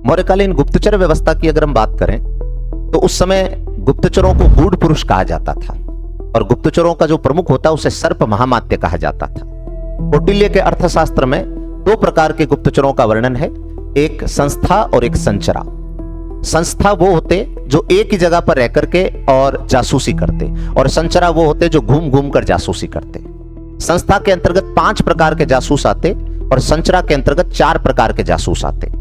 मौर्यकालीन गुप्तचर व्यवस्था की अगर हम बात करें तो उस समय गुप्तचरों को गूढ़ पुरुष कहा जाता था और गुप्तचरों का जो प्रमुख होता उसे सर्प महामात्य कहा जाता था। कौटिल्य के अर्थशास्त्र में दो प्रकार के गुप्तचरों का वर्णन है, एक संस्था और एक संचरा। संस्था वो होते जो एक ही जगह पर रह करके और जासूसी करते, और संचरा वो होते जो घूम घूम कर जासूसी करते। संस्था के अंतर्गत 5 प्रकार के जासूस आते और संचरा के अंतर्गत 4 प्रकार के जासूस आते।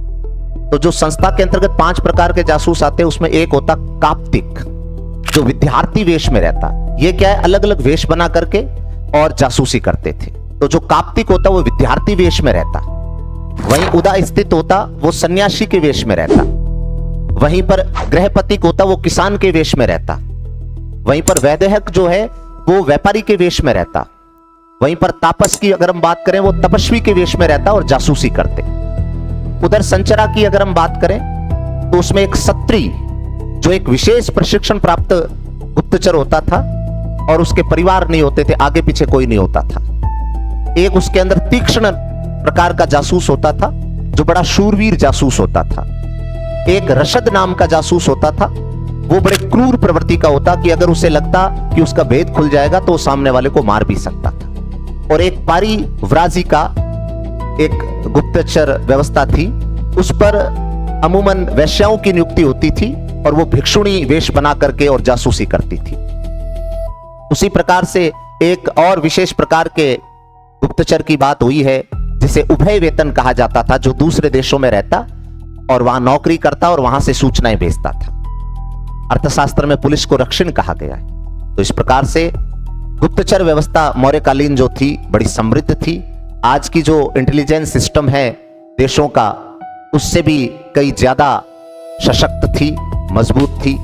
तो जो संस्था के अंतर्गत 5 प्रकार के जासूस आते उसमें एक होता काप्तिक, जो विद्यार्थी वेश में रहता। ये क्या है, अलग अलग वेश बना करके और जासूसी करते थे। तो जो काप्तिक होता वो विद्यार्थी वेश में रहता। वहीं उदा स्थित होता वो सन्यासी के वेश में रहता। वहीं पर गृहपतिक होता वो किसान के वेश में रहता। वहीं पर वैदेहक जो है वो व्यापारी के वेश में रहता। वहीं पर तापस की अगर हम बात करें वो तपस्वी के वेश में रहता और जासूसी करते। उधर संचरा की अगर हम बात करें तो उसमें एक सत्री जो एक विशेष प्रशिक्षण प्राप्त गुप्तचर होता था और उसके परिवार नहीं होते थे, आगे पीछे कोई नहीं होता था। एक उसके अंदर तीक्ष्ण प्रकार का जासूस होता था जो बड़ा शूरवीर जासूस होता था। एक रशद नाम का जासूस होता था, वो बड़े क्रूर प्रवृत्ति का होता कि अगर उसे लगता कि उसका भेद खुल जाएगा तो सामने वाले को मार भी सकता था। और एक पारी व्राजी का एक गुप्तचर व्यवस्था थी, उस पर अमूमन वैश्याओं की नियुक्ति होती थी और वो भिक्षुणी वेश बना करके और जासूसी करती थी। उसी प्रकार से एक और विशेष प्रकार के गुप्तचर की बात हुई है जिसे उभय वेतन कहा जाता था, जो दूसरे देशों में रहता और वहां नौकरी करता और वहां से सूचनाएं भेजता था। अर्थशास्त्र में पुलिस को रक्षण कहा गया है। तो इस प्रकार से गुप्तचर व्यवस्था मौर्यकालीन जो थी बड़ी समृद्ध थी। आज की जो इंटेलिजेंस सिस्टम है देशों का उससे भी कई ज्यादा सशक्त थी, मजबूत थी।